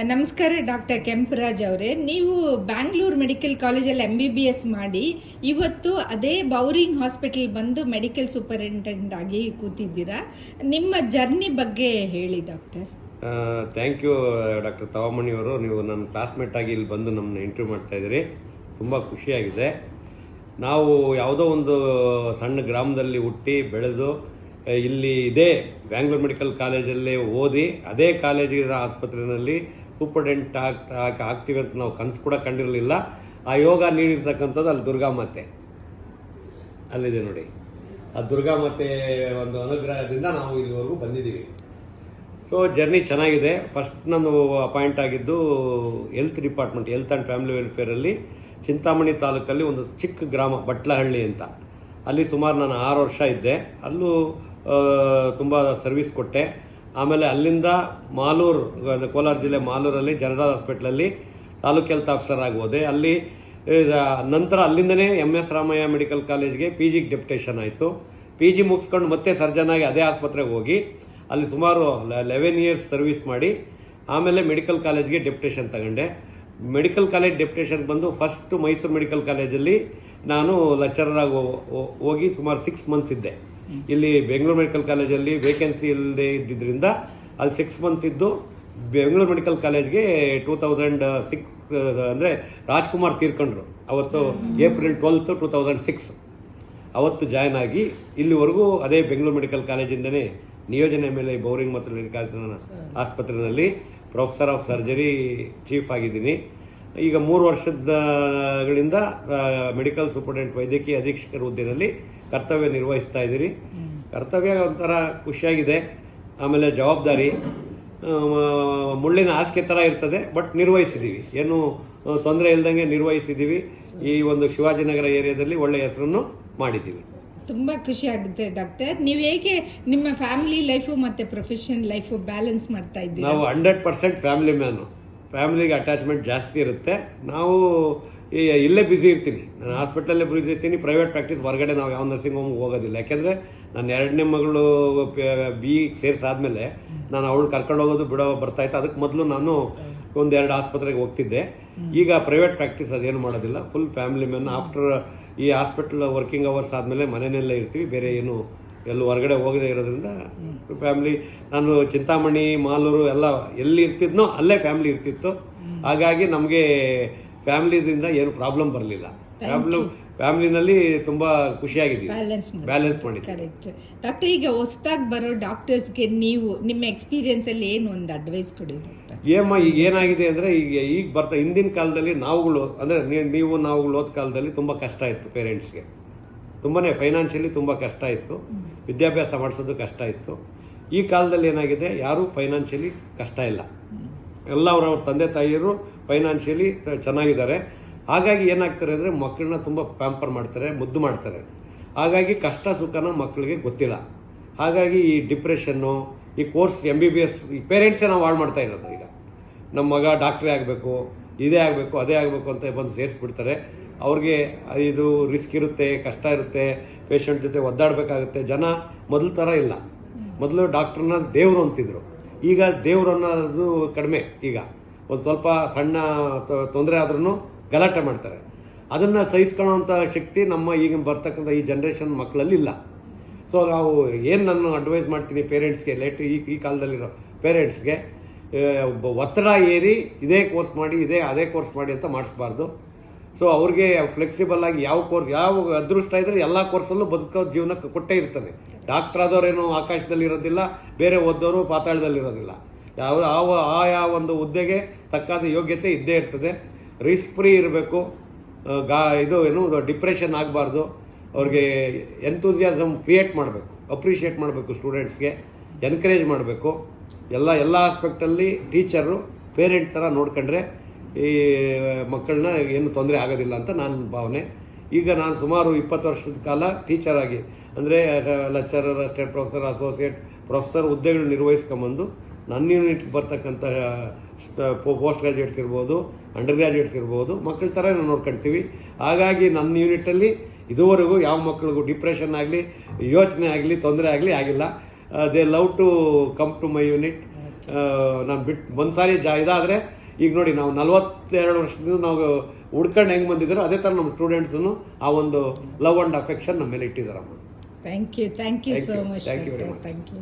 ನಮಸ್ಕಾರ ಡಾಕ್ಟರ್ ಕೆಂಪರಾಜ್ ಅವರೇ. ನೀವು ಬ್ಯಾಂಗ್ಳೂರು ಮೆಡಿಕಲ್ ಕಾಲೇಜಲ್ಲಿ MBBS ಮಾಡಿ ಇವತ್ತು ಅದೇ ಬೌರಿಂಗ್ ಹಾಸ್ಪಿಟಲ್ ಬಂದು ಮೆಡಿಕಲ್ ಸೂಪರಿಂಟೆಂಡೆಂಟ್ ಆಗಿ ಕೂತಿದ್ದೀರಾ. ನಿಮ್ಮ ಜರ್ನಿ ಬಗ್ಗೆ ಹೇಳಿ ಡಾಕ್ಟರ್. ಥ್ಯಾಂಕ್ ಯು ಡಾಕ್ಟರ್ ತವಮಣಿಯವರು. ನೀವು ನನ್ನ ಕ್ಲಾಸ್ಮೇಟ್ ಆಗಿ ಇಲ್ಲಿ ಬಂದು ನಮ್ಮನ್ನ ಇಂಟರ್ವ್ಯೂ ಮಾಡ್ತಾಯಿದ್ದೀರಿ. ತುಂಬ ಖುಷಿಯಾಗಿದೆ. ನಾವು ಯಾವುದೋ ಒಂದು ಸಣ್ಣ ಗ್ರಾಮದಲ್ಲಿ ಹುಟ್ಟಿ ಬೆಳೆದು ಇಲ್ಲಿ ಇದೇ ಬ್ಯಾಂಗ್ಳೂರು ಮೆಡಿಕಲ್ ಕಾಲೇಜಲ್ಲೇ ಓದಿ ಅದೇ ಕಾಲೇಜಿನ ಆಸ್ಪತ್ರೆಯಲ್ಲಿ ಸೂಪರ್ಡೆಂಟ್ ಆಗ್ತೀವಿ ಅಂತ ನಾವು ಕನಸು ಕೂಡ ಕಂಡಿರಲಿಲ್ಲ. ಆ ಯೋಗ ನೀಡಿರ್ತಕ್ಕಂಥದ್ದು ಅಲ್ಲಿ ದುರ್ಗಾಮಾತೆ ಅಲ್ಲಿದೆ ನೋಡಿ. ಆ ದುರ್ಗಾಮಾತೆ ಒಂದು ಅನುಗ್ರಹದಿಂದ ನಾವು ಇಲ್ಲಿವರೆಗೂ ಬಂದಿದ್ದೀವಿ. ಸೊ ಜರ್ನಿ ಚೆನ್ನಾಗಿದೆ. ಫಸ್ಟ್ ನಾನು ಅಪಾಯಿಂಟ್ ಆಗಿದ್ದು health department, health and family ವೆಲ್ಫೇರಲ್ಲಿ ಚಿಂತಾಮಣಿ ತಾಲೂಕಲ್ಲಿ ಒಂದು ಚಿಕ್ಕ ಗ್ರಾಮ ಬಟ್ಲಹಳ್ಳಿ ಅಂತ. ಅಲ್ಲಿ ಸುಮಾರು ನಾನು 6 ವರ್ಷ ಇದ್ದೆ. ಅಲ್ಲೂ ತುಂಬ ಸರ್ವಿಸ್ ಕೊಟ್ಟೆ. ಆಮೇಲೆ ಅಲ್ಲಿಂದ ಮಾಲೂರು, ಕೋಲಾರ ಜಿಲ್ಲೆ ಮಾಲೂರಲ್ಲಿ ಜನರಲ್ ಹಾಸ್ಪಿಟ್ಲಲ್ಲಿ ತಾಲೂಕು ಹೆಲ್ತ್ ಆಫೀಸರ್ ಆಗಿ ಹೋದೆ. ಅಲ್ಲಿ ನಂತರ ಅಲ್ಲಿಂದನೇ MS ರಾಮಯ್ಯ ಮೆಡಿಕಲ್ ಕಾಲೇಜ್ಗೆ PGಗೆ ಡೆಪ್ಯುಟೇಷನ್ ಆಯಿತು. PG ಮುಗಿಸ್ಕೊಂಡು ಮತ್ತೆ ಸರ್ಜನ್ ಆಗಿ ಅದೇ ಆಸ್ಪತ್ರೆಗೆ ಹೋಗಿ ಅಲ್ಲಿ ಸುಮಾರು 11 ಇಯರ್ಸ್ ಸರ್ವಿಸ್ ಮಾಡಿ ಆಮೇಲೆ ಮೆಡಿಕಲ್ ಕಾಲೇಜ್ಗೆ ಡೆಪ್ಯುಟೇಷನ್ ತಗೊಂಡೆ. ಮೆಡಿಕಲ್ ಕಾಲೇಜ್ ಡೆಪ್ಯುಟೇಷನ್ ಬಂದು ಫಸ್ಟ್ ಮೈಸೂರು ಮೆಡಿಕಲ್ ಕಾಲೇಜಲ್ಲಿ ನಾನು ಲೆಕ್ಚರರ್ ಆಗಿ ಹೋಗಿ ಸುಮಾರು 6 ಮಂತ್ಸ್ ಇದ್ದೆ. ಇಲ್ಲಿ ಬೆಂಗಳೂರು ಮೆಡಿಕಲ್ ಕಾಲೇಜಲ್ಲಿ ವೇಕೆನ್ಸಿ ಇಲ್ಲದೆ ಇದ್ದಿದ್ದರಿಂದ ಅಲ್ಲಿ 6 ಮಂತ್ಸ್ ಇದ್ದು ಬೆಂಗಳೂರು ಮೆಡಿಕಲ್ ಕಾಲೇಜ್ಗೆ 2006 ಅಂದರೆ ರಾಜ್ಕುಮಾರ್ ತೀರ್ಕೊಂಡ್ರು ಅವತ್ತು ಏಪ್ರಿಲ್ 12, 2006 ಅವತ್ತು ಜಾಯ್ನ್ ಆಗಿ ಇಲ್ಲಿವರೆಗೂ ಅದೇ ಬೆಂಗಳೂರು ಮೆಡಿಕಲ್ ಕಾಲೇಜಿಂದನೇ ನಿಯೋಜನೆ ಮೇಲೆ ಬೌರಿಂಗ್ ಮತ್ತು ಮೆಡಿಕಲ್ ಆಸ್ಪತ್ರೆಯಲ್ಲಿ ಪ್ರೊಫೆಸರ್ ಆಫ್ ಸರ್ಜರಿ ಚೀಫ್ ಆಗಿದ್ದೀನಿ. ಈಗ 3 ವರ್ಷಗಳಿಂದ ಮೆಡಿಕಲ್ ಸೂಪರ್ಡೆಂಟ್ ವೈದ್ಯಕೀಯ ಅಧೀಕ್ಷಕರ ಹುದ್ದೆಯಲ್ಲಿ ಕರ್ತವ್ಯ ನಿರ್ವಹಿಸ್ತಾ ಇದ್ದೀರಿ. ಕರ್ತವ್ಯ ಒಂಥರ ಖುಷಿಯಾಗಿದೆ. ಆಮೇಲೆ ಜವಾಬ್ದಾರಿ ಮುಳ್ಳಿನ ಹಾಸಿಗೆ ಥರ ಇರ್ತದೆ, ಬಟ್ ನಿರ್ವಹಿಸಿದ್ದೀವಿ, ಏನು ತೊಂದರೆ ಇಲ್ದಂಗೆ ನಿರ್ವಹಿಸಿದ್ದೀವಿ. ಈ ಒಂದು ಶಿವಾಜಿನಗರ ಏರಿಯಾದಲ್ಲಿ ಒಳ್ಳೆಯ ಹೆಸರನ್ನು ಮಾಡಿದ್ದೀವಿ. ತುಂಬ ಖುಷಿ ಆಗುತ್ತೆ ಡಾಕ್ಟರ್. ನೀವು ಹೇಗೆ ನಿಮ್ಮ ಫ್ಯಾಮಿಲಿ ಲೈಫು ಮತ್ತು ಪ್ರೊಫೆಷನಲ್ ಲೈಫು ಬ್ಯಾಲೆನ್ಸ್ ಮಾಡ್ತಾ ಇದ್ದೀವಿ? ನಾವು 100% ಫ್ಯಾಮಿಲಿ ಮ್ಯಾನು. ಫ್ಯಾಮಿಲಿಗೆ ಅಟ್ಯಾಚ್ಮೆಂಟ್ ಜಾಸ್ತಿ ಇರುತ್ತೆ. ನಾವು ಇಲ್ಲೇ ಬ್ಯುಸಿ ಇರ್ತೀನಿ. ನಾನು ಹಾಸ್ಪಿಟಲಲ್ಲೇ ಬ್ಯುಸಿ ಇರ್ತೀನಿ. ಪ್ರೈವೇಟ್ ಪ್ರಾಕ್ಟೀಸ್ ಹೊರಗಡೆ ನಾವು ಯಾವ ನರ್ಸಿಂಗ್ ಹೋಮ್ಗೆ ಹೋಗೋದಿಲ್ಲ. ಯಾಕೆಂದರೆ ನನ್ನ 2ನೇ ಮಗಳು BE ಸೇರಿಸಾದ್ಮೇಲೆ ನಾನು ಅವಳು ಕರ್ಕೊಂಡು ಹೋಗೋದು ಬಿಡೋ ಬರ್ತಾಯಿತ್ತು. ಅದಕ್ಕೆ ಮೊದಲು ನಾನು 1-2 ಆಸ್ಪತ್ರೆಗೆ ಹೋಗ್ತಿದ್ದೆ. ಈಗ ಪ್ರೈವೇಟ್ ಪ್ರಾಕ್ಟೀಸ್ ಅದೇನು ಮಾಡೋದಿಲ್ಲ. Full family man. ಆಫ್ಟರ್ ಈ ಹಾಸ್ಪಿಟಲ್ ವರ್ಕಿಂಗ್ ಅವರ್ಸ್ ಆದಮೇಲೆ ಮನೆಯಲ್ಲೇ ಇರ್ತೀವಿ. ಬೇರೆ ಏನು ಎಲ್ಲೂ ಹೊರಗಡೆ ಹೋಗದೇ ಇರೋದ್ರಿಂದ ಫ್ಯಾಮಿಲಿ. ನಾನು ಚಿಂತಾಮಣಿ, ಮಾಲೂರು ಎಲ್ಲ ಎಲ್ಲಿ ಇರ್ತಿದ್ನೋ ಅಲ್ಲೇ ಫ್ಯಾಮಿಲಿ ಇರ್ತಿತ್ತು. ಹಾಗಾಗಿ ನಮಗೆ ಫ್ಯಾಮಿಲಿದಿಂದ ಏನು ಪ್ರಾಬ್ಲಮ್ ಬರಲಿಲ್ಲ. ಫ್ಯಾಮಿಲಿನಲ್ಲಿ ತುಂಬ ಖುಷಿಯಾಗಿದ್ದೀವಿ, ಬ್ಯಾಲೆನ್ಸ್ ಮಾಡಿ. Correct doctor. ಈಗ ಹೊಸದಾಗಿ ಬರೋ ಡಾಕ್ಟರ್ಸ್ಗೆ ನೀವು ನಿಮ್ಮ ಎಕ್ಸ್ಪೀರಿಯನ್ಸಲ್ಲಿ ಏನು ಒಂದು ಅಡ್ವೈಸ್ ಕೊಡಿ ಡಾಕ್ಟರ್? ಈಗ ಏನಾಗಿದೆ ಅಂದರೆ ಈಗ ಬರ್ತಾ ಹಿಂದಿನ ಕಾಲದಲ್ಲಿ ನಾವುಗಳು ಅಂದರೆ ನಾವುಗಳು ಓದ್ ಕಾಲದಲ್ಲಿ ತುಂಬ ಕಷ್ಟ ಇತ್ತು. ಪೇರೆಂಟ್ಸ್ಗೆ ತುಂಬಾ ಫೈನಾನ್ಷಿಯಲಿ ತುಂಬ ಕಷ್ಟ ಇತ್ತು. ವಿದ್ಯಾಭ್ಯಾಸ ಮಾಡಿಸೋದು ಕಷ್ಟ ಇತ್ತು. ಈ ಕಾಲದಲ್ಲಿ ಏನಾಗಿದೆ, ಯಾರೂ ಫೈನಾನ್ಷಿಯಲಿ ಕಷ್ಟ ಇಲ್ಲ. ಎಲ್ಲ ಅವ್ರ ತಂದೆ ತಾಯಿಯರು ಫೈನಾನ್ಷಿಯಲಿ ಚೆನ್ನಾಗಿದ್ದಾರೆ. ಹಾಗಾಗಿ ಏನಾಗ್ತಾರೆ ಅಂದರೆ ಮಕ್ಕಳನ್ನ ತುಂಬ ಪ್ಯಾಂಪರ್ ಮಾಡ್ತಾರೆ, ಮುದ್ದು ಮಾಡ್ತಾರೆ. ಹಾಗಾಗಿ ಕಷ್ಟ ಸುಖನ ಮಕ್ಕಳಿಗೆ ಗೊತ್ತಿಲ್ಲ. ಹಾಗಾಗಿ ಈ ಡಿಪ್ರೆಷನ್ನು, ಈ ಕೋರ್ಸ್ MBBS ಈ ಪೇರೆಂಟ್ಸೇ ನಾವು ಹಾಳು ಮಾಡ್ತಾ ಇರೋದು. ಈಗ ನಮ್ಮ ಮಗ ಡಾಕ್ಟ್ರೇ ಆಗಬೇಕು, ಇದೇ ಆಗಬೇಕು, ಅದೇ ಆಗಬೇಕು ಅಂತ ಬಂದು ಸೇರಿಸ್ಬಿಡ್ತಾರೆ. ಅವ್ರಿಗೆ ಇದು ರಿಸ್ಕ್ ಇರುತ್ತೆ, ಕಷ್ಟ ಇರುತ್ತೆ, ಪೇಷಂಟ್ ಜೊತೆ ಒದ್ದಾಡಬೇಕಾಗುತ್ತೆ. ಜನ ಮೊದಲು ಥರ ಇಲ್ಲ. ಮೊದಲು ಡಾಕ್ಟ್ರನ್ನ ದೇವರು ಅಂತಿದ್ರು. ಈಗ ದೇವರು ಅನ್ನೋದು ಕಡಿಮೆ. ಈಗ ಒಂದು ಸ್ವಲ್ಪ ಸಣ್ಣ ತೊಂದರೆ ಆದ್ರೂ ಗಲಾಟೆ ಮಾಡ್ತಾರೆ. ಅದನ್ನು ಸಹಿಸ್ಕೊಳ್ಳೋವಂಥ ಶಕ್ತಿ ನಮ್ಮ ಈಗ ಬರ್ತಕ್ಕಂಥ ಈ ಜನ್ರೇಷನ್ ಮಕ್ಕಳಲ್ಲಿ ಇಲ್ಲ. ಸೊ ನಾವು ಏನು ನಾನು ಅಡ್ವೈಸ್ ಮಾಡ್ತೀನಿ ಪೇರೆಂಟ್ಸ್ಗೆ, ಈ ಕಾಲದಲ್ಲಿರೋ ಪೇರೆಂಟ್ಸ್ಗೆ, ಒತ್ತಡ ಏರಿ ಇದೇ ಕೋರ್ಸ್ ಮಾಡಿ, ಅದೇ ಕೋರ್ಸ್ ಮಾಡಿ ಅಂತ ಮಾಡಿಸ್ಬಾರ್ದು. ಸೊ ಅವ್ರಿಗೆ ಫ್ಲೆಕ್ಸಿಬಲ್ ಆಗಿ ಯಾವ ಅದೃಷ್ಟ ಇದ್ದರೆ ಎಲ್ಲ ಕೋರ್ಸಲ್ಲೂ ಬದುಕೋ ಜೀವನ ಕೊಟ್ಟೇ ಇರ್ತದೆ. ಡಾಕ್ಟರ್ ಆದವ್ರೇನು ಆಕಾಶದಲ್ಲಿ ಇರೋದಿಲ್ಲ, ಬೇರೆ ಓದೋರು ಪಾತಾಳದಲ್ಲಿರೋದಿಲ್ಲ. ಯಾವ ಒಂದು ಹುದ್ದೆಗೆ ತಕ್ಕಾದ ಯೋಗ್ಯತೆ ಇದ್ದೇ ಇರ್ತದೆ. ರಿಸ್ಕ್ ಫ್ರೀ ಇರಬೇಕು. ಡಿಪ್ರೆಷನ್ ಆಗಬಾರ್ದು. ಅವ್ರಿಗೆ ಎಂತೂಸಿಯಾಸಮ್ ಕ್ರಿಯೇಟ್ ಮಾಡಬೇಕು, ಅಪ್ರಿಷಿಯೇಟ್ ಮಾಡಬೇಕು. ಸ್ಟೂಡೆಂಟ್ಸ್ಗೆ ಎನ್ಕರೇಜ್ ಮಾಡಬೇಕು. ಎಲ್ಲ ಆಸ್ಪೆಕ್ಟಲ್ಲಿ ಟೀಚರು ಪೇರೆಂಟ್ ಥರ ನೋಡ್ಕೊಂಡ್ರೆ ಈ ಮಕ್ಕಳನ್ನ ಏನು ತೊಂದರೆ ಆಗೋದಿಲ್ಲ ಅಂತ ನನ್ನ ಭಾವನೆ. ಈಗ ನಾನು ಸುಮಾರು 20 ವರ್ಷದ ಕಾಲ ಟೀಚರಾಗಿ, ಅಂದರೆ lecturer, assistant professor, associate professor ಹುದ್ದೆಗಳು ನಿರ್ವಹಿಸ್ಕೊಂಬಂದು ನನ್ನ ಯೂನಿಟ್ಗೆ ಬರ್ತಕ್ಕಂಥ ಪೋಸ್ಟ್ ಗ್ರ್ಯಾಜುಯೇಟ್ಸ್ ಇರ್ಬೋದು, ಅಂಡರ್ ಗ್ರ್ಯಾಜುಯೇಟ್ಸ್ ಇರ್ಬೋದು, ಮಕ್ಕಳ ಥರ ನಾವು ನೋಡ್ಕೊಳ್ತೀವಿ. ಹಾಗಾಗಿ ನನ್ನ ಯೂನಿಟಲ್ಲಿ ಇದುವರೆಗೂ ಯಾವ ಮಕ್ಕಳಿಗೂ ಡಿಪ್ರೆಷನ್ ಆಗಲಿ, ಯೋಚನೆ ಆಗಲಿ, ತೊಂದರೆ ಆಗಲಿ ಆಗಿಲ್ಲ. They love to come to my unit. ನಾನು ಬಿಟ್ಟು ಒಂದು ಸಾರಿ ಇದಾದರೆ ಈಗ ನೋಡಿ ನಾವು 42 ವರ್ಷದಿಂದ ನಾವು ಹುಡ್ಕೊಂಡು ಹೆಂಗೆ ಬಂದಿದ್ದಾರೋ ಅದೇ ಥರ ನಮ್ಮ ಸ್ಟೂಡೆಂಟ್ಸನ್ನು ಆ ಒಂದು ಲವ್ ಆ್ಯಂಡ್ ಅಫೆಕ್ಷನ್ ನಮ್ಮ ಮೇಲೆ ಇಟ್ಟಿದ್ದಾರಮ್ಮ. Thank you Thank so you. Much. Thank you very much. Thank you.